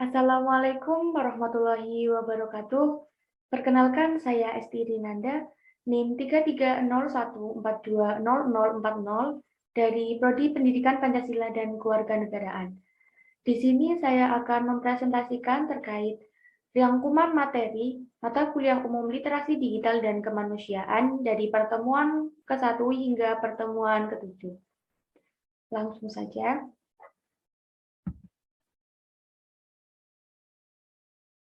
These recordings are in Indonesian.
Assalamualaikum warahmatullahi wabarakatuh. Perkenalkan, saya Esti Rinanda, NIM 3301420040 dari Prodi Pendidikan Pancasila dan Kewarganegaraan. Di sini saya akan mempresentasikan terkait rangkuman materi mata kuliah umum literasi digital dan kemanusiaan dari pertemuan ke-1 hingga pertemuan ke-7. Langsung saja.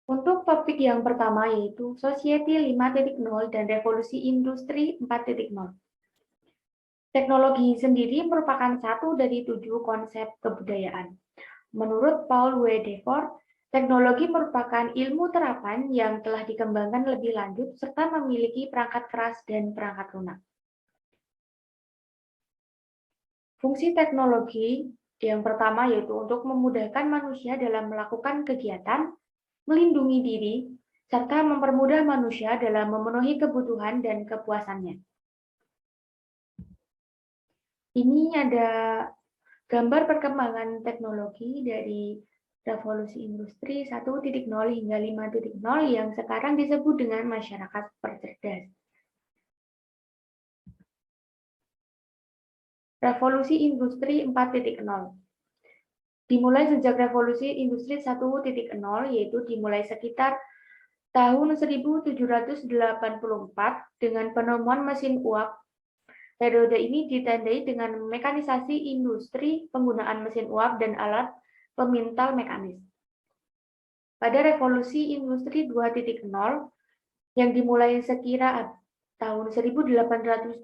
Untuk topik yang pertama yaitu Society 5.0 dan Revolusi Industri 4.0. Teknologi sendiri merupakan satu dari 7 konsep kebudayaan. Menurut Paul W. Devore, teknologi merupakan ilmu terapan yang telah dikembangkan lebih lanjut serta memiliki perangkat keras dan perangkat lunak. Fungsi teknologi yang pertama yaitu untuk memudahkan manusia dalam melakukan kegiatan, melindungi diri, serta mempermudah manusia dalam memenuhi kebutuhan dan kepuasannya. Ini ada gambar perkembangan teknologi dari revolusi industri 1.0 hingga 5.0 yang sekarang disebut dengan masyarakat cerdas. Revolusi industri 4.0 dimulai sejak revolusi industri 1.0 yaitu dimulai sekitar tahun 1784 dengan penemuan mesin uap. Periode ini ditandai dengan mekanisasi industri, penggunaan mesin uap, dan alat pemintal mekanis. Pada revolusi industri 2.0 yang dimulai sekira tahun 1870,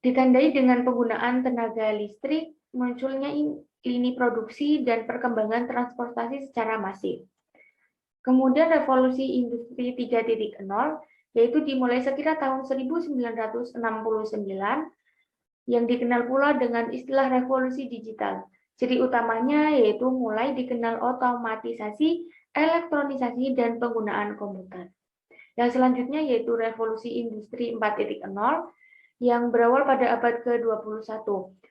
ditandai dengan penggunaan tenaga listrik, munculnya lini produksi, dan perkembangan transportasi secara masif. Kemudian revolusi industri 3.0 yaitu dimulai sekira tahun 1969 yang dikenal pula dengan istilah revolusi digital. Ciri utamanya yaitu mulai dikenal otomatisasi, elektronisasi, dan penggunaan komputer. Yang selanjutnya yaitu revolusi industri 4.0 yang berawal pada abad ke-21.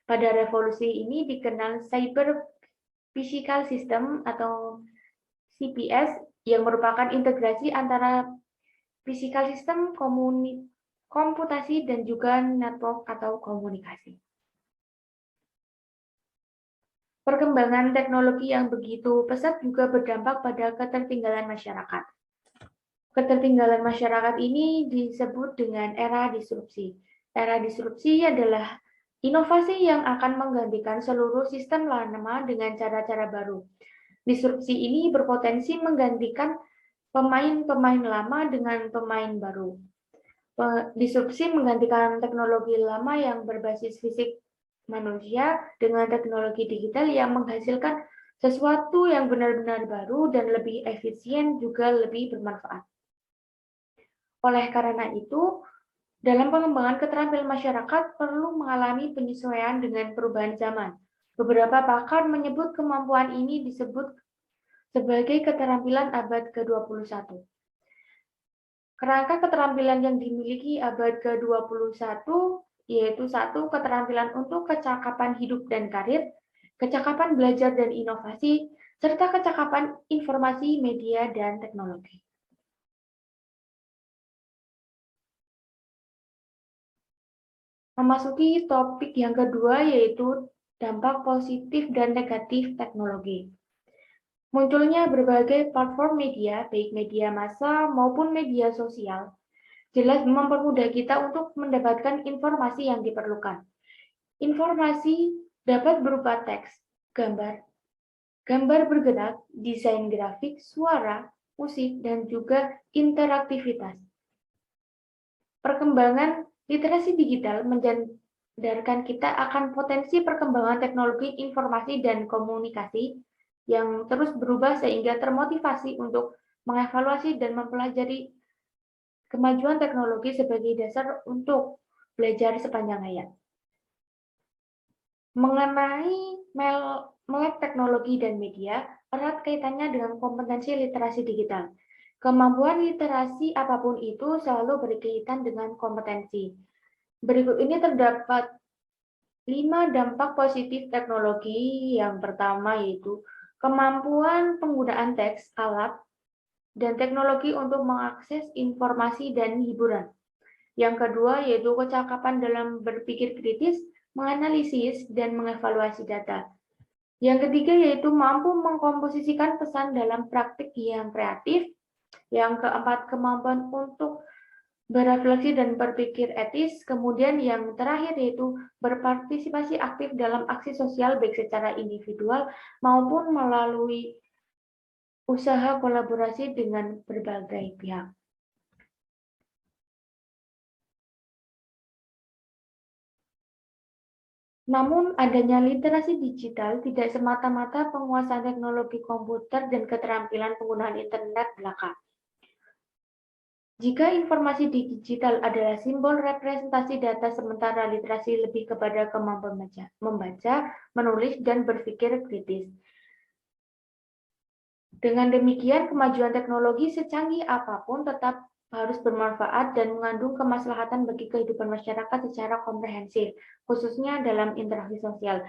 Pada revolusi ini dikenal cyber physical system atau CPS yang merupakan integrasi antara physical system, komputasi, dan juga network atau komunikasi. Perkembangan teknologi yang begitu pesat juga berdampak pada ketertinggalan masyarakat. Ketertinggalan masyarakat ini disebut dengan era disrupsi. Era disrupsi adalah inovasi yang akan menggantikan seluruh sistem lama dengan cara-cara baru. Disrupsi ini berpotensi menggantikan pemain-pemain lama dengan pemain baru. Disrupsi menggantikan teknologi lama yang berbasis fisik manusia dengan teknologi digital yang menghasilkan sesuatu yang benar-benar baru dan lebih efisien juga lebih bermanfaat. Oleh karena itu, dalam pengembangan keterampilan masyarakat perlu mengalami penyesuaian dengan perubahan zaman. Beberapa pakar menyebut kemampuan ini disebut sebagai keterampilan abad ke-21. Kerangka keterampilan yang dimiliki abad ke-21 yaitu 1. Keterampilan untuk kecakapan hidup dan karir, kecakapan belajar dan inovasi, serta kecakapan informasi, media, dan teknologi. Memasuki topik yang kedua yaitu dampak positif dan negatif teknologi. Munculnya berbagai platform media, baik media massa maupun media sosial, jelas mempermudah kita untuk mendapatkan informasi yang diperlukan. Informasi dapat berupa teks, gambar bergerak, desain grafik, suara, musik, dan juga interaktivitas. Perkembangan literasi digital menyadarkan kita akan potensi perkembangan teknologi informasi dan komunikasi yang terus berubah sehingga termotivasi untuk mengevaluasi dan mempelajari kemajuan teknologi sebagai dasar untuk belajar sepanjang hayat. Mengenai melek teknologi dan media, erat kaitannya dengan kompetensi literasi digital. Kemampuan literasi apapun itu selalu berkaitan dengan kompetensi. Berikut ini terdapat 5 dampak positif teknologi. Yang pertama yaitu kemampuan penggunaan teks, alat, dan teknologi untuk mengakses informasi dan hiburan. Yang kedua yaitu kecakapan dalam berpikir kritis, menganalisis, dan mengevaluasi data. Yang ketiga yaitu mampu mengkomposisikan pesan dalam praktik yang kreatif. Yang keempat, kemampuan untuk berefleksi dan berpikir etis. Kemudian yang terakhir yaitu berpartisipasi aktif dalam aksi sosial baik secara individual maupun melalui usaha kolaborasi dengan berbagai pihak. Namun, adanya literasi digital tidak semata-mata penguasaan teknologi komputer dan keterampilan penggunaan internet belaka. Jika informasi digital adalah simbol representasi data, sementara literasi lebih kepada kemampuan membaca, menulis, dan berpikir kritis. Dengan demikian, kemajuan teknologi secanggih apapun tetap harus bermanfaat dan mengandung kemaslahatan bagi kehidupan masyarakat secara komprehensif, khususnya dalam interaksi sosial.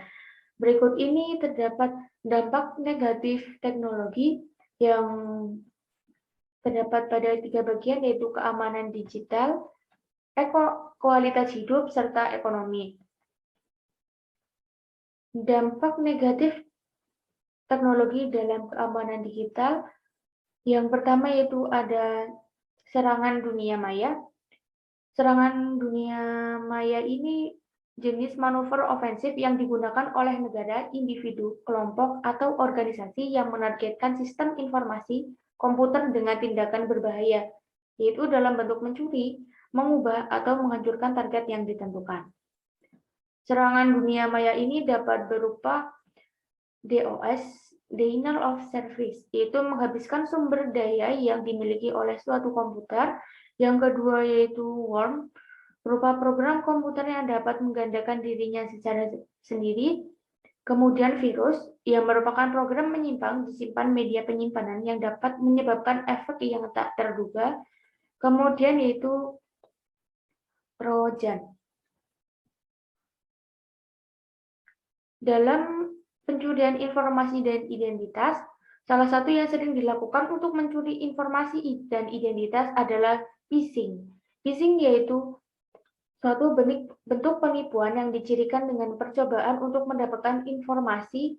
Berikut ini terdapat dampak negatif teknologi yang terdapat pada 3 bagian, yaitu keamanan digital, kualitas hidup, serta ekonomi. Dampak negatif teknologi dalam keamanan digital, yang pertama yaitu ada serangan dunia maya. Serangan dunia maya ini jenis manuver ofensif yang digunakan oleh negara, individu, kelompok, atau organisasi yang menargetkan sistem informasi komputer dengan tindakan berbahaya, yaitu dalam bentuk mencuri, mengubah, atau menghancurkan target yang ditentukan. Serangan dunia maya ini dapat berupa DOS, Denial of Service, yaitu menghabiskan sumber daya yang dimiliki oleh suatu komputer. Yang kedua yaitu worm, berupa program komputer yang dapat menggandakan dirinya secara sendiri. Kemudian virus, yang merupakan program menyimpang disimpan media penyimpanan yang dapat menyebabkan efek yang tak terduga. Kemudian yaitu Trojan. Dalam pencurian informasi dan identitas, salah satu yang sering dilakukan untuk mencuri informasi dan identitas adalah phishing. Phishing yaitu suatu bentuk penipuan yang dicirikan dengan percobaan untuk mendapatkan informasi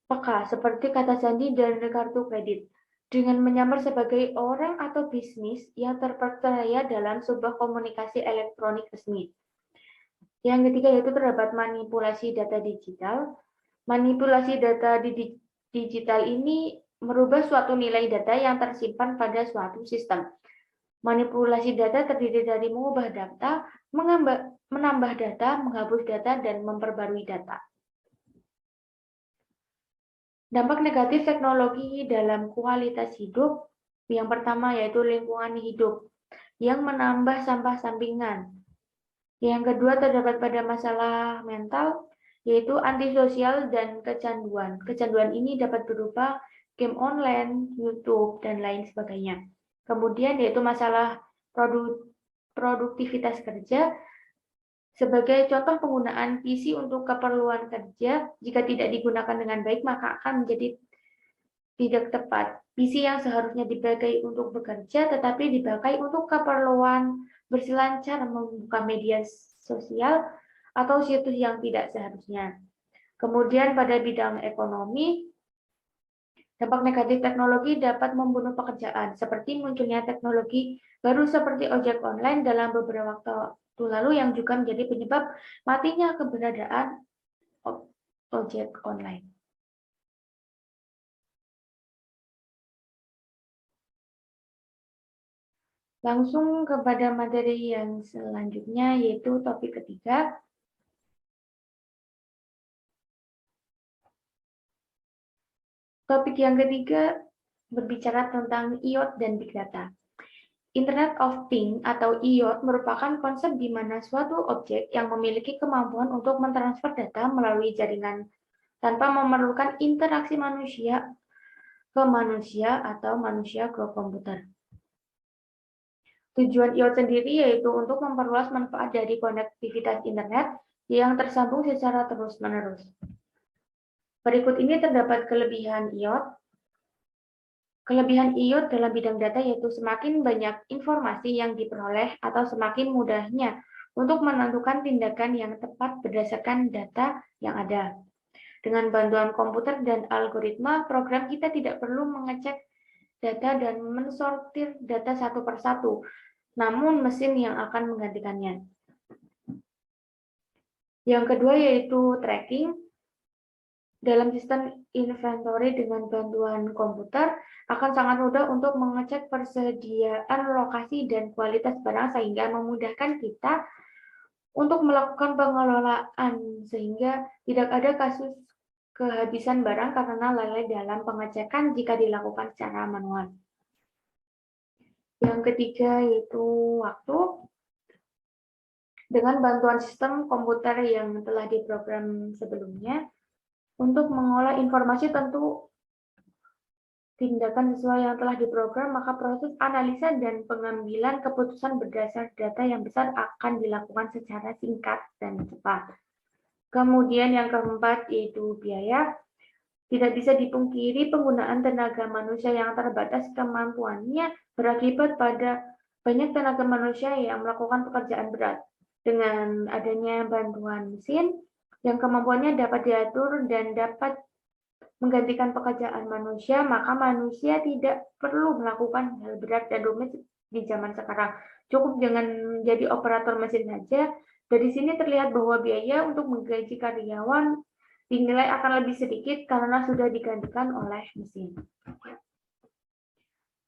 peka seperti kata sandi dan kartu kredit dengan menyamar sebagai orang atau bisnis yang terpercaya dalam sebuah komunikasi elektronik resmi. Yang ketiga yaitu terdapat manipulasi data digital. Manipulasi data digital ini merubah suatu nilai data yang tersimpan pada suatu sistem. Manipulasi data terdiri dari mengubah data, menambah data, menghapus data, dan memperbarui data. Dampak negatif teknologi dalam kualitas hidup, yang pertama yaitu lingkungan hidup, yang menambah sampah sampingan. Yang kedua terdapat pada masalah mental, yaitu antisosial dan kecanduan. Kecanduan ini dapat berupa game online, YouTube, dan lain sebagainya. Kemudian yaitu masalah produktivitas kerja. Sebagai contoh penggunaan PC untuk keperluan kerja, jika tidak digunakan dengan baik maka akan menjadi tidak tepat. PC yang seharusnya dipakai untuk bekerja tetapi dipakai untuk keperluan berselancar, membuka media sosial, atau situs yang tidak seharusnya. Kemudian pada bidang ekonomi, dampak negatif teknologi dapat membunuh pekerjaan, seperti munculnya teknologi baru seperti ojek online dalam beberapa waktu lalu yang juga menjadi penyebab matinya keberadaan ojek online. Langsung kepada materi yang selanjutnya, yaitu topik ketiga. Topik yang ketiga berbicara tentang IoT dan Big Data. Internet of Things atau IoT merupakan konsep di mana suatu objek yang memiliki kemampuan untuk mentransfer data melalui jaringan tanpa memerlukan interaksi manusia ke manusia atau manusia ke komputer. Tujuan IoT sendiri yaitu untuk memperluas manfaat dari konektivitas internet yang tersambung secara terus-menerus. Berikut ini terdapat kelebihan IoT. Kelebihan IoT dalam bidang data yaitu semakin banyak informasi yang diperoleh atau semakin mudahnya untuk menentukan tindakan yang tepat berdasarkan data yang ada. Dengan bantuan komputer dan algoritma, program kita tidak perlu mengecek data dan mensortir data satu persatu, namun mesin yang akan menggantikannya. Yang kedua yaitu tracking. Dalam sistem inventory dengan bantuan komputer, akan sangat mudah untuk mengecek persediaan lokasi dan kualitas barang sehingga memudahkan kita untuk melakukan pengelolaan sehingga tidak ada kasus kehabisan barang karena lalai dalam pengecekan jika dilakukan secara manual. Yang ketiga yaitu waktu. Dengan bantuan sistem komputer yang telah diprogram sebelumnya, untuk mengolah informasi tentu tindakan sesuai yang telah diprogram, maka proses analisa dan pengambilan keputusan berdasar data yang besar akan dilakukan secara singkat dan cepat. Kemudian yang keempat yaitu biaya. Tidak bisa dipungkiri penggunaan tenaga manusia yang terbatas kemampuannya berakibat pada banyak tenaga manusia yang melakukan pekerjaan berat. Dengan adanya bantuan mesin yang kemampuannya dapat diatur dan dapat menggantikan pekerjaan manusia, maka manusia tidak perlu melakukan hal berat dan rumit di zaman sekarang. Cukup dengan menjadi operator mesin saja. Dari sini terlihat bahwa biaya untuk menggaji karyawan dinilai akan lebih sedikit karena sudah digantikan oleh mesin.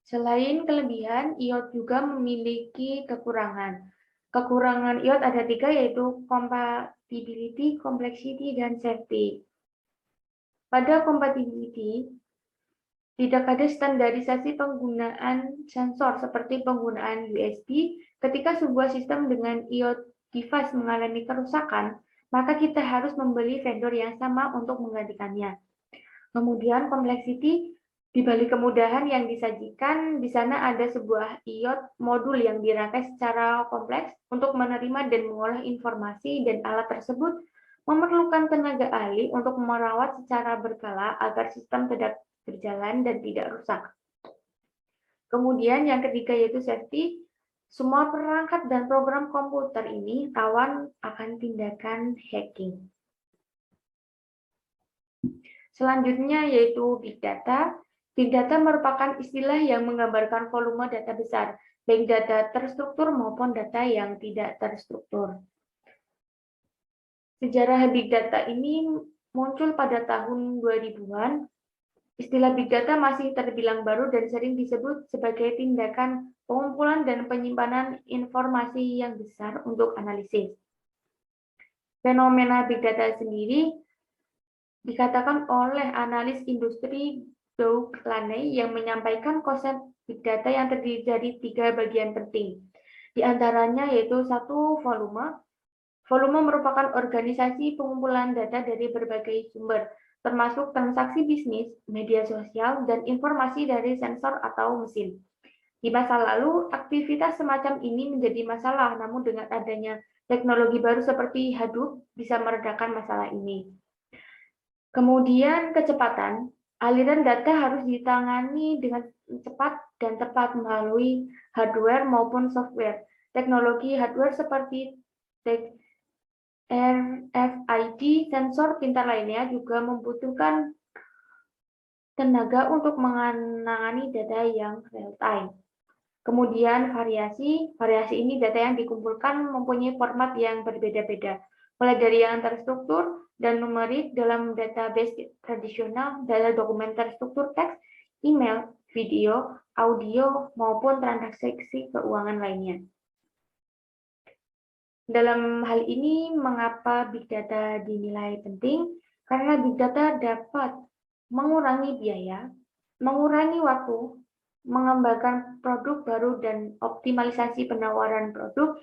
Selain kelebihan, IoT juga memiliki kekurangan. Kekurangan IoT ada 3 yaitu compatibility, complexity, dan safety. Pada compatibility, tidak ada standarisasi penggunaan sensor seperti penggunaan USB. Ketika sebuah sistem dengan IoT device mengalami kerusakan, maka kita harus membeli vendor yang sama untuk menggantikannya. Kemudian complexity, di balik kemudahan yang disajikan, di sana ada sebuah IoT modul yang dirangkai secara kompleks untuk menerima dan mengolah informasi, dan alat tersebut memerlukan tenaga ahli untuk merawat secara berkala agar sistem tetap berjalan dan tidak rusak. Kemudian yang ketiga yaitu safety. Semua perangkat dan program komputer ini rawan akan tindakan hacking. Selanjutnya yaitu Big Data. Big Data merupakan istilah yang menggambarkan volume data besar, baik data terstruktur maupun data yang tidak terstruktur. Sejarah Big Data ini muncul pada tahun 2000-an. Istilah Big Data masih terbilang baru dan sering disebut sebagai tindakan pengumpulan dan penyimpanan informasi yang besar untuk analisis. Fenomena Big Data sendiri dikatakan oleh analis industri Doug Laney yang menyampaikan konsep Big Data yang terdiri dari 3 bagian penting. Di antaranya yaitu 1, volume. Volume merupakan organisasi pengumpulan data dari berbagai sumber, termasuk transaksi bisnis, media sosial, dan informasi dari sensor atau mesin. Di masa lalu, aktivitas semacam ini menjadi masalah, namun dengan adanya teknologi baru seperti Hadoop bisa meredakan masalah ini. Kemudian kecepatan, aliran data harus ditangani dengan cepat dan tepat melalui hardware maupun software. Teknologi hardware seperti RFID, sensor pintar lainnya juga membutuhkan tenaga untuk menangani data yang real-time. Kemudian variasi ini data yang dikumpulkan mempunyai format yang berbeda-beda, mulai dari yang terstruktur dan numerik dalam database tradisional, data dokumen terstruktur teks, email, video, audio, maupun transaksi keuangan lainnya. Dalam hal ini, mengapa Big Data dinilai penting? Karena Big Data dapat mengurangi biaya, mengurangi waktu, mengembangkan produk baru dan optimalisasi penawaran produk,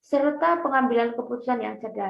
serta pengambilan keputusan yang cerdas.